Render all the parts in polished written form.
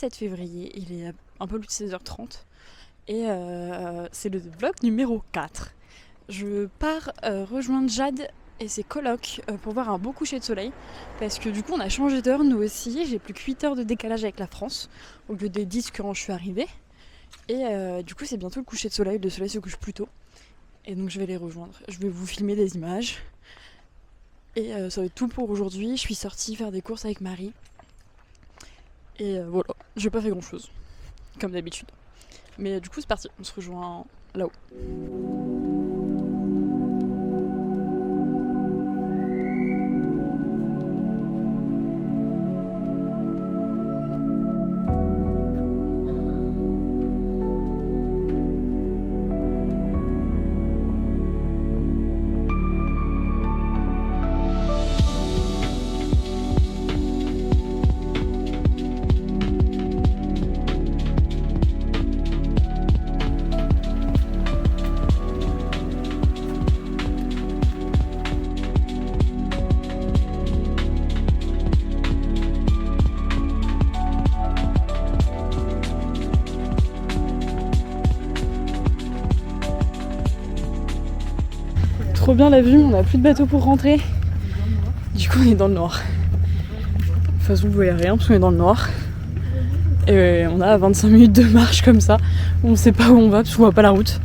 17 février, il est un peu plus de 16h30 et c'est le vlog numéro 4. Je pars rejoindre Jade et ses colocs pour voir un beau coucher de soleil parce que du coup on a changé d'heure nous aussi, j'ai plus que 8 heures de décalage avec la France au lieu des 10 quand je suis arrivée et du coup c'est bientôt le coucher de soleil, le soleil se couche plus tôt et donc je vais les rejoindre. Je vais vous filmer des images et ça va être tout pour aujourd'hui. Je suis sortie faire des courses avec Marie. Et voilà, j'ai pas fait grand chose, comme d'habitude. Mais du coup c'est parti, on se rejoint là-haut. Trop bien la vue, on a plus de bateau pour rentrer. Du coup on est dans le noir. De toute façon vous voyez rien parce qu'on est dans le noir. Et on a 25 minutes de marche comme ça. On sait pas où on va parce qu'on voit pas la route.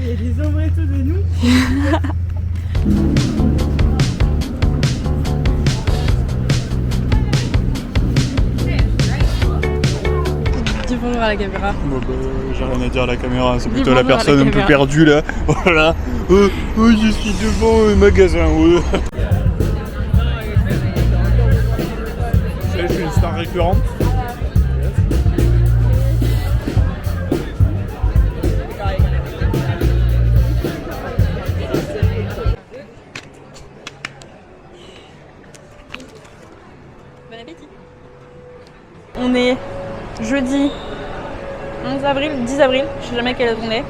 Il y a des ombrettos de nous. Dis bonjour à la caméra. Bon bah, j'ai rien à dire à la caméra, c'est Dis plutôt la bonjour à la personne un peu caméra. perdue là. Voilà. Je suis devant un magasin. Je suis une star récurrente. Bon appétit. On est jeudi 11 avril, 10 avril, je sais jamais quelle date on est.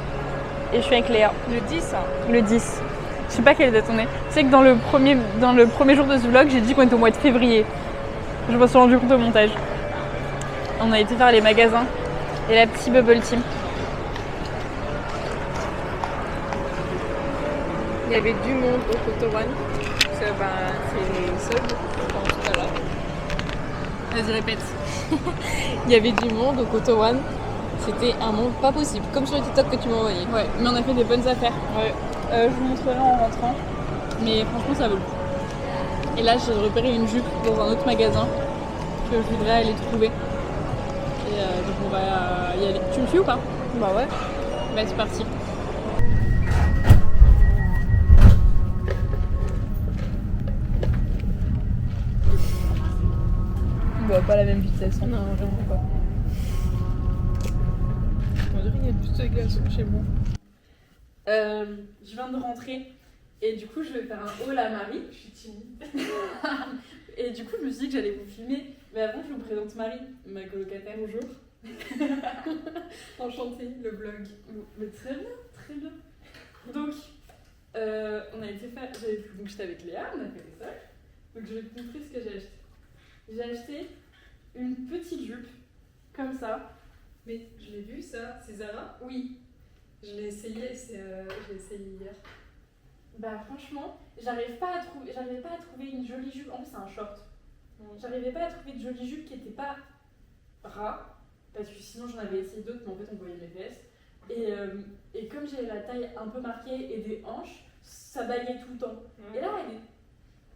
Et je suis avec Léa. Le 10, hein. Le 10. Je sais pas quelle date on est. Tu sais que dans le premier jour de ce vlog, j'ai dit qu'on était au mois de février. Je me suis rendu compte au montage. On a été faire les magasins et la petite bubble tea. Il y avait du monde au Coto One. C'est les soldes, je pense, tout à l'heure. Vas-y, répète. Il y avait du monde au Coto One. C'était un monde pas possible, comme sur le TikTok que tu m'as envoyé. Ouais, mais on a fait des bonnes affaires. Ouais. Je vous montrerai en rentrant. Mais franchement, ça vaut le coup. Et là, j'ai repéré une jupe dans un autre magasin que je voudrais aller trouver. Et donc, on va y aller. Tu me suis ou pas? Bah ouais. Bah, c'est parti. On va pas à la même vitesse. Hein. Non, vraiment pas. On dirait qu'il y a plus de glaçons chez moi. Je viens de rentrer et du coup je vais faire un haul à Marie. Je suis timide. Et du coup je me suis dit que j'allais vous filmer. Mais avant je vous présente Marie, ma colocataire. Bonjour. Enchantée, le vlog. Mais très bien, très bien. Donc on a été faire. Donc j'étais avec Léa, on a fait des soldes. Donc je vais te montrer ce que j'ai acheté. J'ai acheté une petite jupe comme ça. Mais je l'ai vu ça, c'est Zara. Oui. Je l'ai essayé, je l'ai essayé hier. Bah franchement, j'arrivais pas à trouver une jolie jupe. En plus c'est un short. J'arrivais pas à trouver de jolie jupe qui était pas ras, parce que sinon j'en avais essayé d'autres, mais en fait on voyait mes fesses. Et comme j'ai la taille un peu marquée et des hanches, ça baillait tout le temps. Ouais. Et là elle est...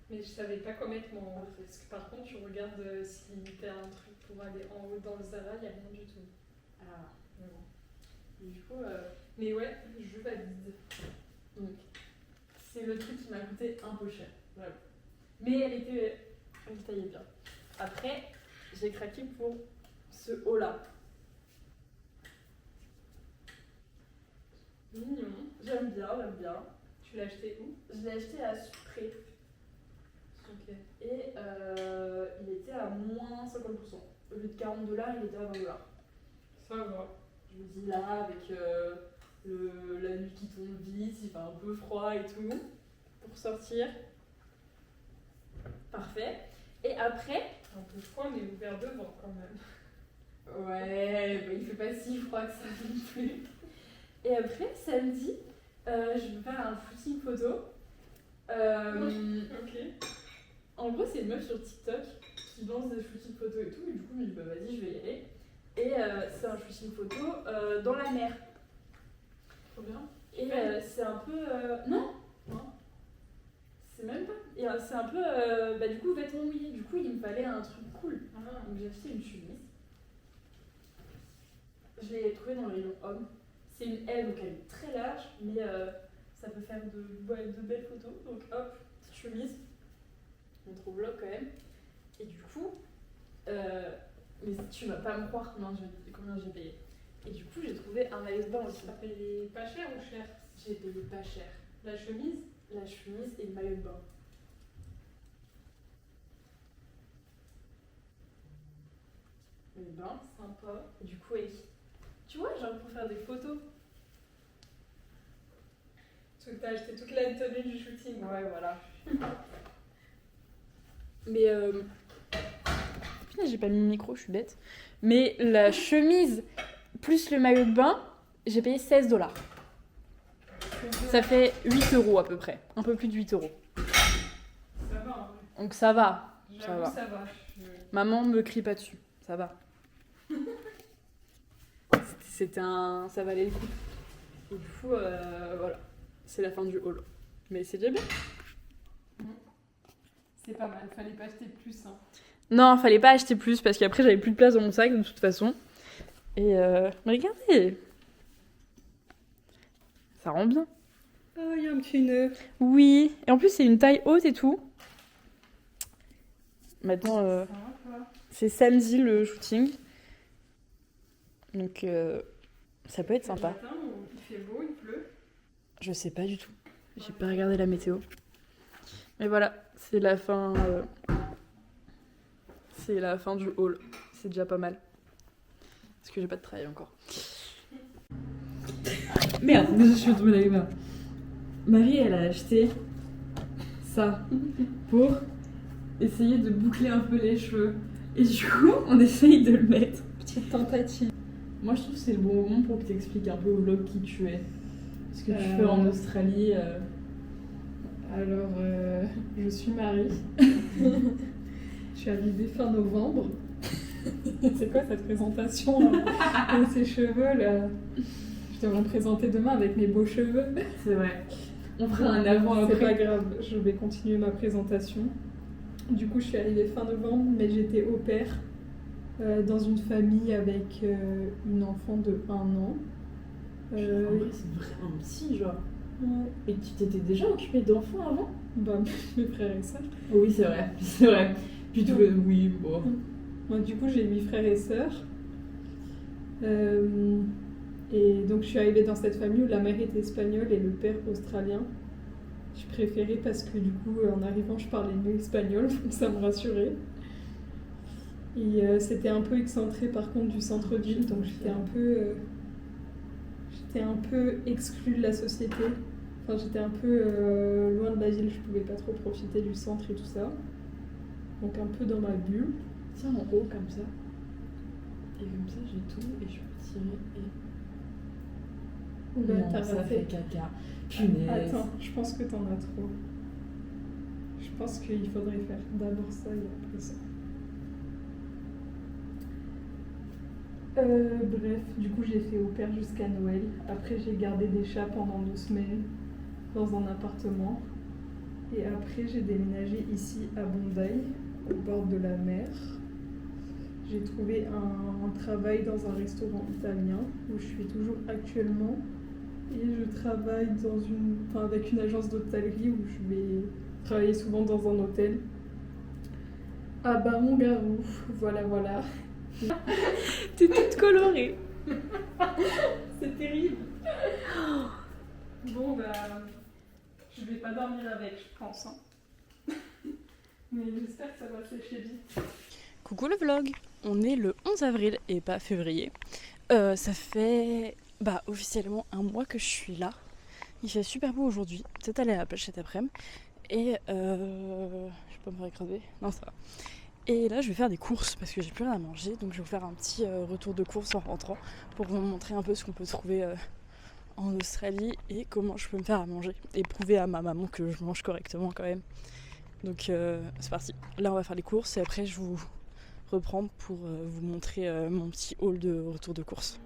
Mais je savais pas quoi mettre moi. Parce que par contre, tu regardes si t'as un truc pour aller en haut dans le Zara, il n'y a rien du tout. Ah, Mais bon. et du coup, Mais ouais, je valide. donc, c'est le truc qui m'a coûté un peu cher. Voilà. Mais elle taillait bien. Après, j'ai craqué pour ce haut là. Mignon. J'aime bien, j'aime bien. Tu l'as acheté où? Je l'ai acheté à Supré. Ok. Et il était à moins 50%. Au lieu de $40, il était à $20. Ça va. Je me dis là, avec la nuit qui tombe vite, il fait un peu froid et tout, pour sortir. Parfait. Et après, Un peu froid, mais ouvert devant quand même. Ouais, bah, il fait pas si froid que ça non plus. Et après, samedi, je vais faire un shooting photo. Ok. En gros, c'est une meuf sur TikTok qui lance des shootings photos et tout. Et du coup, je me dis, bah vas-y, je vais y aller. Et c'est un shooting photo dans la mer. Trop bien. Et c'est un peu. Non, non. C'est même pas. Et c'est un peu. Bah, du coup, vêtements mouillés. Du coup, il me fallait un truc cool. Ah. Donc, j'ai acheté une chemise. Je l'ai trouvée dans le rayon homme. C'est une L, donc elle est très large, mais ça peut faire de belles photos. Donc, hop, petite chemise. On trouve vlog quand même. Et du coup, mais tu vas pas me croire combien j'ai payé. Et du coup, j'ai trouvé un maillot de bain aussi. T'as payé pas cher ou cher? J'ai payé pas cher. La chemise? La chemise et le maillot de bain. Le bain, sympa. Et du coup, tu vois, genre pour faire des photos. T'as acheté toute la tenue du shooting. Ouais, voilà. Mais putain, j'ai pas mis le micro, je suis bête. Mais la chemise plus le maillot de bain, j'ai payé 16$. Ça fait 8€ à peu près. Un peu plus de 8€. Ça va, en vrai. Donc ça va. J'avoue, va. ça va. Maman me crie pas dessus. Ça va. Ça valait le coup. Et du coup, voilà. C'est la fin du haul. Mais c'est déjà bien. C'est pas mal, fallait pas acheter plus. Hein. Non, fallait pas acheter plus parce qu'après j'avais plus de place dans mon sac de toute façon. Et mais regardez, ça rend bien. Oh, il y a un petit nœud. Oui, et en plus c'est une taille haute et tout. Maintenant, Ça va, quoi. c'est samedi le shooting. Donc ça peut être sympa. Le matin, il fait beau, il pleut. Je sais pas du tout. J'ai pas regardé la météo. Mais voilà, c'est la fin. C'est la fin du haul. C'est déjà pas mal. Parce que j'ai pas de travail encore. Merde, je suis tombée avec ma. Marie, elle a acheté ça pour essayer de boucler un peu les cheveux. Et du coup, on essaye de le mettre. Petite tentative. Moi, je trouve que c'est le bon moment pour que tu expliques un peu au vlog qui tu es. Ce que tu fais en Australie. Alors, je suis Marie. Je suis arrivée fin novembre. C'est quoi cette présentation là ces cheveux là? Je devrais me présenter demain avec mes beaux cheveux. C'est vrai. On fera un avant C'est pas après. grave, je vais continuer ma présentation. Du coup, je suis arrivée fin novembre, mais j'étais au pair dans une famille avec une enfant de 1 an. En vrai, c'est vraiment petit, genre. Ouais. Et tu t'étais déjà occupée d'enfants avant? Bah, mes frères et sœurs. Oui, c'est vrai. C'est vrai. Puis tu oui, bon. Moi, du coup, j'ai 8 frères et sœurs. Et donc, je suis arrivée dans cette famille où la mère était espagnole et le père australien. Je préférais parce que, du coup, en arrivant, je parlais mieux espagnol, donc ça me rassurait. Et c'était un peu excentré, par contre, du centre-ville, donc j'étais un peu exclue de la société. Enfin, j'étais un peu loin de la ville, je pouvais pas trop profiter du centre et tout ça. Donc, un peu dans ma bulle. Tiens, en haut, comme ça. Et comme ça, j'ai tout et je peux tirer et... Oula, Non, t'as ça raté. fait caca. Punaise. Attends, je pense que t'en as trop. Je pense qu'il faudrait faire d'abord ça et après ça. Bref, du coup j'ai fait au pair jusqu'à Noël. Après j'ai gardé des chats pendant 2 semaines dans un appartement. Et après j'ai déménagé ici à Bondi, au bord de la mer. J'ai trouvé un travail dans un restaurant italien où je suis toujours actuellement. Et je travaille avec une agence d'hôtellerie où je vais travailler souvent dans un hôtel. À Baron-Garou, voilà. T'es toute colorée. C'est terrible. Bon bah, je vais pas dormir avec, je pense. Hein. Mais j'espère que ça va sécher vite. Coucou le vlog. On est le 11 avril et pas février. Ça fait officiellement 1 mois que je suis là. Il fait super beau aujourd'hui. Peut-être aller à la plage cet après-midi. Et je vais pas me faire écraser. Non, ça va. Et là je vais faire des courses parce que j'ai plus rien à manger, donc je vais vous faire un petit retour de course en rentrant pour vous montrer un peu ce qu'on peut trouver en Australie et comment je peux me faire à manger et prouver à ma maman que je mange correctement quand même. Donc c'est parti, là on va faire les courses et après je vous reprends pour vous montrer mon petit haul de retour de course.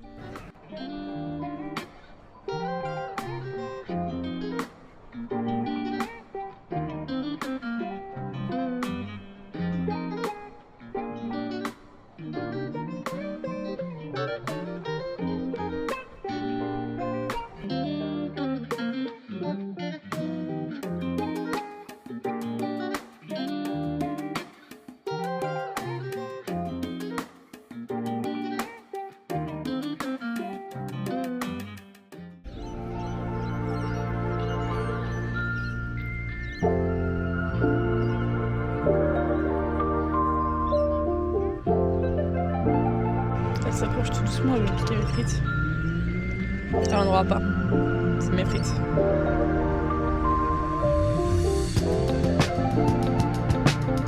Elle s'approche tout doucement, elle veut piquer mes frites. Elle n'en aura pas, c'est mes frites.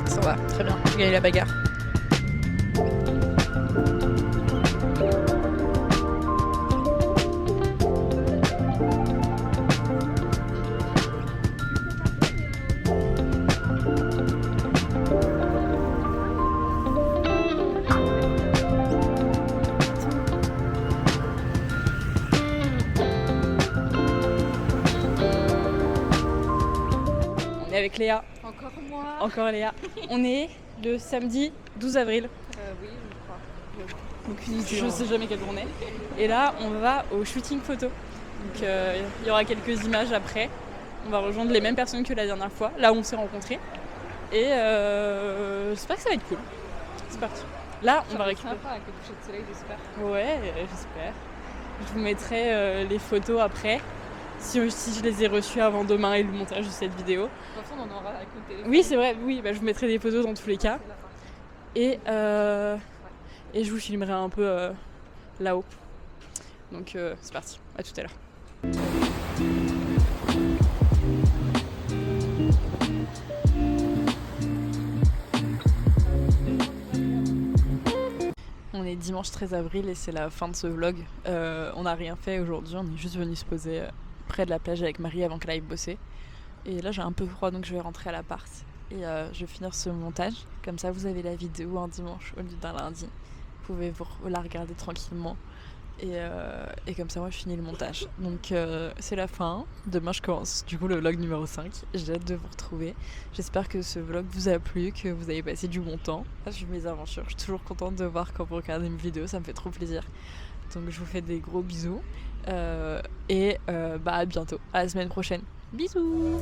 Ça va, très bien, j'ai gagné la bagarre. On est avec Léa. Encore moi. Encore Léa. On est le samedi 12 avril. Oui, je crois. Donc je sais jamais quelle journée. Et là, on va au shooting photo. Donc il y aura quelques images après. On va rejoindre les mêmes personnes que la dernière fois, là où on s'est rencontrés. Et j'espère que ça va être cool. C'est parti. Là, on va récupérer. Sympa avec le coucher de soleil, j'espère. Ouais, j'espère. Je vous mettrai les photos après. Si je les ai reçues avant demain et le montage de cette vidéo. De toute façon, on en aura avec le téléphone. Oui, c'est vrai, oui, je vous mettrai des photos dans tous les cas. C'est la partie. Et je vous filmerai un peu là-haut. Donc c'est parti, à tout à l'heure. On est dimanche 13 avril et c'est la fin de ce vlog. On n'a rien fait aujourd'hui, on est juste venu se poser près de la plage avec Marie avant qu'elle aille bosser. Et là j'ai un peu froid donc je vais rentrer à l'appart et je vais finir ce montage. Comme ça vous avez la vidéo un dimanche au lieu d'un lundi. Vous pouvez la regarder tranquillement. Et comme ça moi je finis le montage. Donc c'est la fin. Demain je commence du coup le vlog numéro 5. J'ai hâte de vous retrouver. J'espère que ce vlog vous a plu, que vous avez passé du bon temps. J'ai vu mes aventures. Je suis toujours contente de voir quand vous regardez mes vidéos, ça me fait trop plaisir. Donc je vous fais des gros bisous. À bientôt. À la semaine prochaine. Bisous.